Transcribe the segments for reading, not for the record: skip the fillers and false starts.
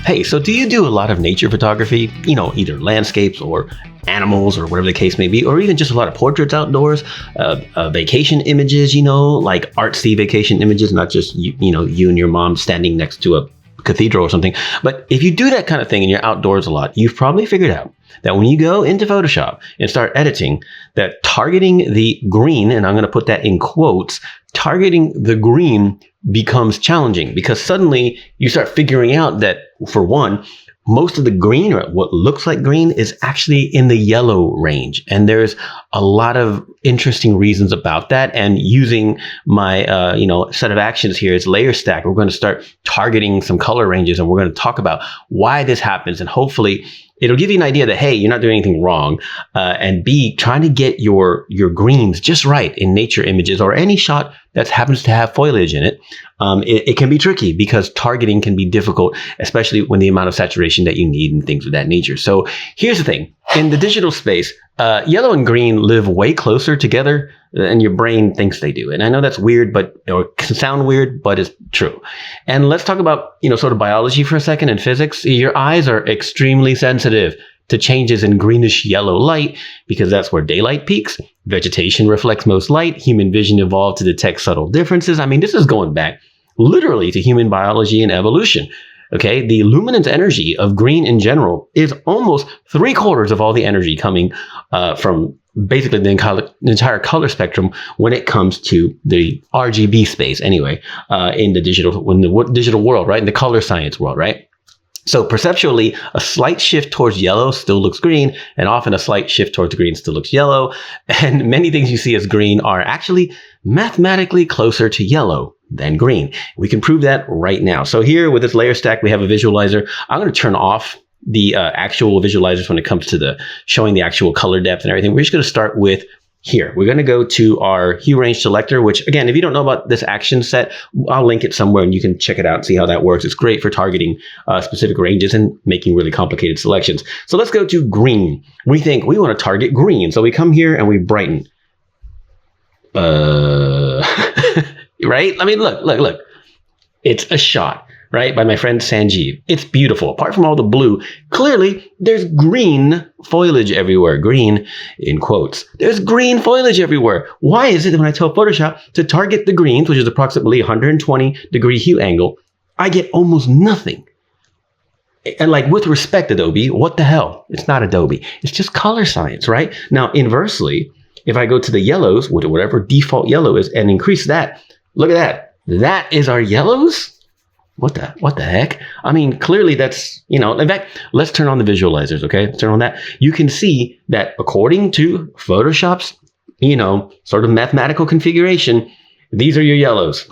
Hey, so do you do a lot of nature photography? You know, either landscapes or animals or whatever the case may be, or even just a lot of portraits outdoors, vacation images, you know, like artsy vacation images, not just, you and your mom standing next to a cathedral or something. But if you do that kind of thing and you're outdoors a lot, you've probably figured out that when you go into Photoshop and start editing, that targeting the green, and I'm going to put that in quotes, targeting the green becomes challenging because suddenly you start figuring out that, for one, most of the green, or what looks like green, is actually in the yellow range. And there's a lot of interesting reasons about that. And using my set of actions here is layer stack. We're going to start targeting some color ranges, and we're going to talk about why this happens. And hopefully it'll give you an idea that, hey, you're not doing anything wrong. And B, trying to get your greens just right in nature images or any shot that happens to have foliage in it. It can be tricky because targeting can be difficult, especially when the amount of saturation that you need and things of that nature. So here's the thing. In the digital space, yellow and green live way closer together than your brain thinks they do. And I know that's weird, or can sound weird, but it's true. And let's talk about, sort of biology for a second and physics. Your eyes are extremely sensitive to changes in greenish yellow light because that's where daylight peaks. Vegetation reflects most light. Human vision evolved to detect subtle differences. I mean, this is going back literally to human biology and evolution. Okay, the luminance energy of green in general is almost 3/4 of all the energy coming from basically the entire color spectrum when it comes to the RGB space. Anyway, in the digital world, right, in the color science world, right. So perceptually, a slight shift towards yellow still looks green, and often a slight shift towards green still looks yellow. And many things you see as green are actually mathematically closer to yellow than green. We can prove that right now. So here with this layer stack, we have a visualizer. I'm going to turn off the actual visualizers when it comes to the showing the actual color depth and everything. We're just going to start with here. We're going to go to our hue range selector, which again, if you don't know about this action set, I'll link it somewhere and you can check it out and see how that works. It's great for targeting specific ranges and making really complicated selections. So let's go to green. We think we want to target green. So we come here and we brighten. Right? I mean, look. It's a shot, right? By my friend Sanjeev. It's beautiful. Apart from all the blue, clearly there's green foliage everywhere. Green in quotes. There's green foliage everywhere. Why is it that when I tell Photoshop to target the greens, which is approximately 120-degree hue angle, I get almost nothing? And like, with respect, Adobe, what the hell? It's not Adobe. It's just color science, right? Now, inversely, if I go to the yellows, whatever default yellow is, and increase that, look at that. That is our yellows? What the heck? I mean, clearly that's, in fact, let's turn on the visualizers, okay? Turn on that. You can see that according to Photoshop's, sort of mathematical configuration, these are your yellows.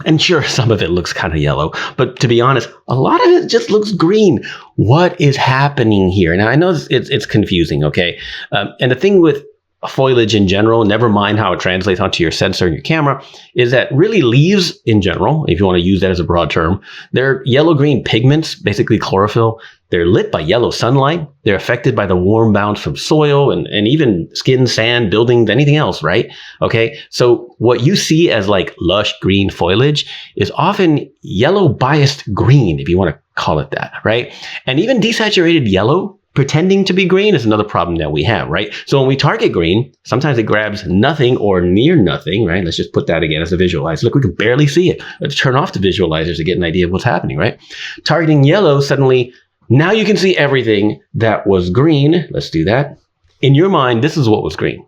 And sure, some of it looks kind of yellow, but to be honest, a lot of it just looks green. What is happening here? Now, I know it's confusing, okay? And the thing with foliage in general, never mind how it translates onto your sensor and your camera, is that really leaves in general, if you want to use that as a broad term, they're yellow-green pigments, basically chlorophyll. They're lit by yellow sunlight. They're affected by the warm bounce from soil and even skin, sand, buildings, anything else, right? Okay, so what you see as like lush green foliage is often yellow biased green, if you want to call it that, right? And even desaturated yellow pretending to be green is another problem that we have, right? So when we target green, sometimes it grabs nothing or near nothing, right? Let's just put that again as a visualizer. Look, we can barely see it. Let's turn off the visualizers to get an idea of what's happening, right? Targeting yellow, suddenly, now you can see everything that was green. Let's do that. In your mind, this is what was green.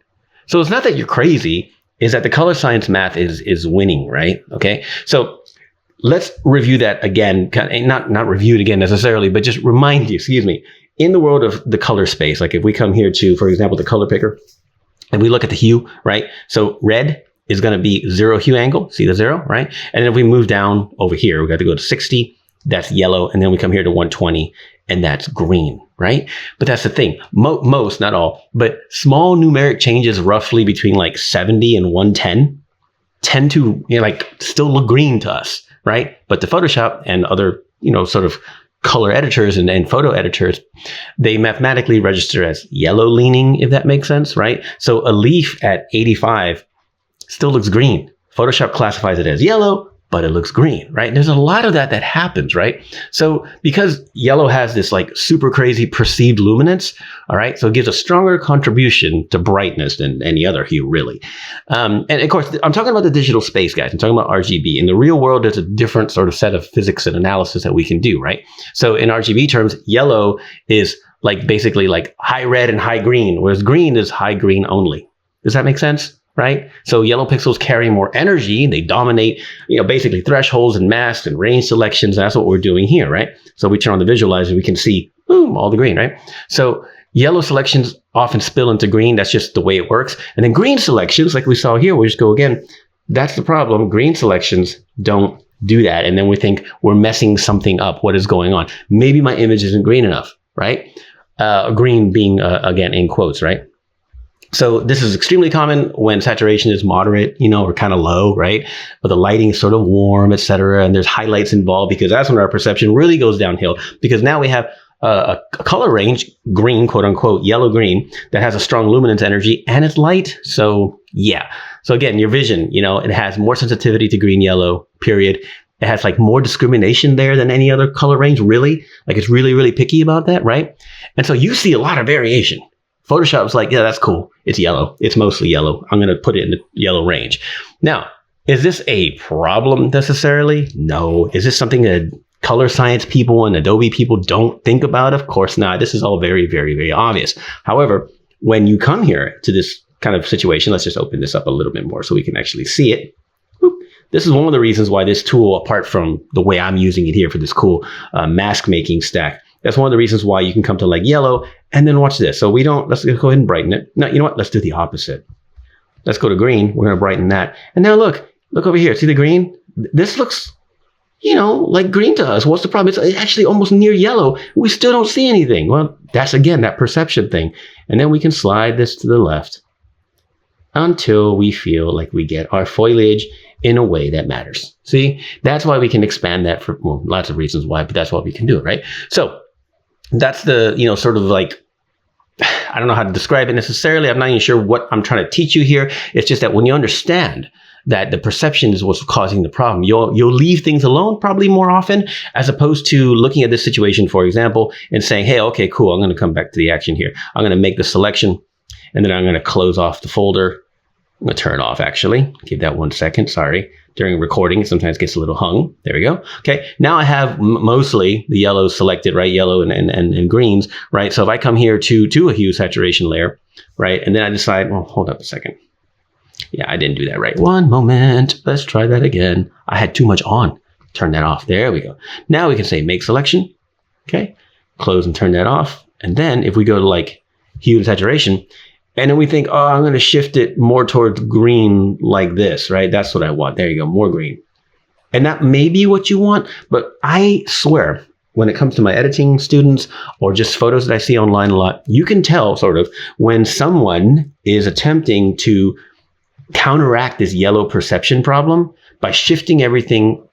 So it's not that you're crazy, it's that the color science math is winning, right? Okay, so let's review that again. Not review it again necessarily, but just remind you, in the world of the color space, like if we come here to, for example, the color picker, and we look at the hue, right? So red is going to be 0 hue angle. See the 0, right? And then if we move down over here, we got to go to 60. That's yellow. And then we come here to 120 and that's green, right? But that's the thing. Most, not all, but small numeric changes roughly between like 70 and 110 tend to, still look green to us, right? But the Photoshop and other, sort of color editors and photo editors, they mathematically register as yellow leaning, if that makes sense, right? So a leaf at 85 still looks green. Photoshop classifies it as yellow, but it looks green, right? And there's a lot of that happens, right? So because yellow has this like super crazy perceived luminance, all right, so it gives a stronger contribution to brightness than any other hue, really. And of course, I'm talking about the digital space, guys. I'm talking about RGB. In the real world, there's a different sort of set of physics and analysis that we can do, right? So in RGB terms, yellow is like basically like high red and high green, whereas green is high green only. Does that make sense? Right? So yellow pixels carry more energy. They dominate, basically thresholds and masks and range selections. That's what we're doing here, right? So we turn on the visualizer, we can see, boom, all the green, right? So yellow selections often spill into green. That's just the way it works. And then green selections, like we saw here, we'll just go again. That's the problem. Green selections don't do that. And then we think we're messing something up. What is going on? Maybe my image isn't green enough, right? Green being, again, in quotes, right? So this is extremely common when saturation is moderate, or kind of low, right? But the lighting is sort of warm, etc. And there's highlights involved, because that's when our perception really goes downhill, because now we have a color range, green, quote unquote, yellow green, that has a strong luminance energy and it's light. So yeah. So again, your vision, it has more sensitivity to green, yellow, period. It has like more discrimination there than any other color range, really. Like it's really, really picky about that, right? And so you see a lot of variation. Photoshop's like, yeah, that's cool. It's yellow. It's mostly yellow. I'm going to put it in the yellow range. Now, is this a problem necessarily? No. Is this something that color science people and Adobe people don't think about? Of course not. This is all very, very, very obvious. However, when you come here to this kind of situation, let's just open this up a little bit more so we can actually see it. This is one of the reasons why this tool, apart from the way I'm using it here for this cool mask making stack, that's one of the reasons why you can come to like yellow and then watch this. So let's go ahead and brighten it. No, you know what? Let's do the opposite. Let's go to green. We're going to brighten that. And now look over here. See the green? This looks, like green to us. What's the problem? It's actually almost near yellow. We still don't see anything. Well, that's again, that perception thing. And then we can slide this to the left until we feel like we get our foliage in a way that matters. See, that's why we can expand that for lots of reasons why, but that's why we can do it, right? So that's the, sort of like, I don't know how to describe it necessarily. I'm not even sure what I'm trying to teach you here. It's just that when you understand that the perception is what's causing the problem, you'll leave things alone probably more often, as opposed to looking at this situation, for example, and saying, hey, okay, cool. I'm going to come back to the action here. I'm going to make the selection and then I'm going to close off the folder. I'm going to turn it off, actually. Give that 1 second. Sorry. During recording, it sometimes gets a little hung. There we go. Okay. Now I have mostly the yellows selected, right? Yellow and greens, right? So if I come here to a hue saturation layer, right? And then I decide, well, hold up a second. Yeah, I didn't do that right. One moment. Let's try that again. I had too much on. Turn that off. There we go. Now we can say make selection. Okay. Close and turn that off. And then if we go to like hue and saturation, and then we think, oh, I'm going to shift it more towards green like this, right? That's what I want. There you go, more green. And that may be what you want, but I swear, when it comes to my editing students or just photos that I see online a lot, you can tell sort of when someone is attempting to counteract this yellow perception problem by shifting everything,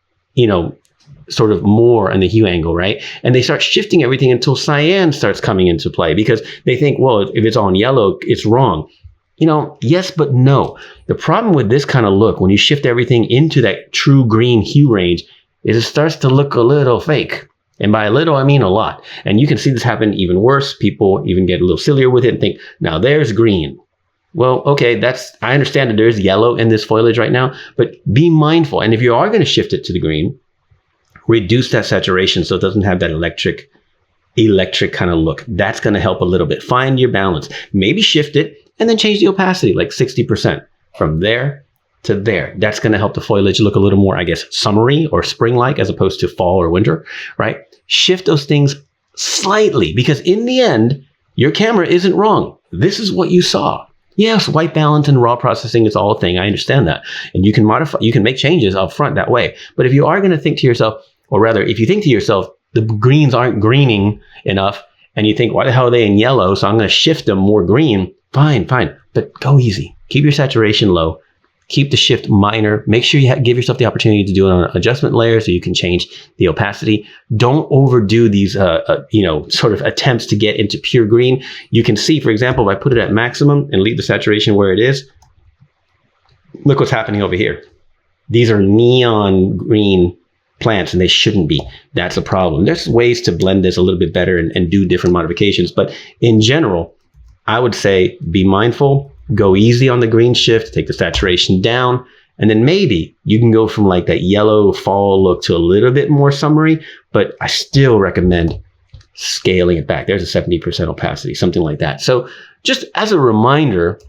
sort of more on the hue angle, right? And they start shifting everything until cyan starts coming into play, because they think, well, if it's on yellow, it's wrong. Yes, but no. The problem with this kind of look, when you shift everything into that true green hue range, is it starts to look a little fake. And by a little, I mean a lot. And you can see this happen even worse. People even get a little sillier with it and think, now there's green. Well, okay, I understand that there's yellow in this foliage right now, but be mindful. And if you are going to shift it to the green, reduce that saturation so it doesn't have that electric kind of look. That's going to help a little bit. Find your balance. Maybe shift it and then change the opacity like 60% from there to there. That's going to help the foliage look a little more, I guess, summery or spring-like as opposed to fall or winter, right? Shift those things slightly, because in the end, your camera isn't wrong. This is what you saw. Yes, white balance and raw processing is all a thing. I understand that. And you can modify, you can make changes up front that way. But if you are going to think to yourself, or rather, if you think to yourself, the greens aren't greening enough, and you think, why the hell are they in yellow? So I'm going to shift them more green. Fine. But go easy. Keep your saturation low. Keep the shift minor. Make sure you give yourself the opportunity to do it on an adjustment layer so you can change the opacity. Don't overdo these, sort of attempts to get into pure green. You can see, for example, if I put it at maximum and leave the saturation where it is, look what's happening over here. these are neon green plants and they shouldn't be. That's a problem. There's ways to blend this a little bit better and do different modifications. But in general, I would say be mindful, go easy on the green shift, take the saturation down, and then maybe you can go from like that yellow fall look to a little bit more summery, but I still recommend scaling it back. There's a 70% opacity, something like that. So just as a reminder,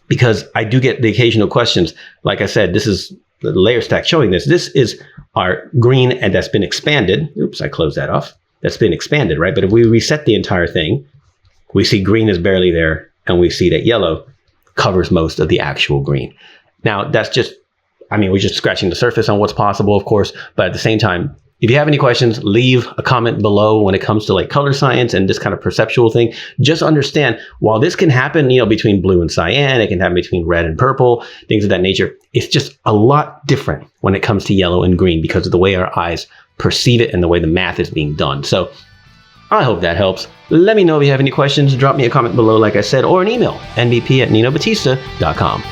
because I do get the occasional questions, like I said, this is the layer stack showing this. This is our green and that's been expanded. Oops, I closed that off. That's been expanded, right? But if we reset the entire thing, we see green is barely there and we see that yellow covers most of the actual green. Now that's just, I mean, we're just scratching the surface on what's possible, of course, but at the same time, if you have any questions, leave a comment below when it comes to like color science and this kind of perceptual thing. Just understand, while this can happen, you know, between blue and cyan, it can happen between red and purple, things of that nature. It's just a lot different when it comes to yellow and green because of the way our eyes perceive it and the way the math is being done. So I hope that helps. Let me know if you have any questions. Drop me a comment below, like I said, or an email, nbp@ninobatista.com.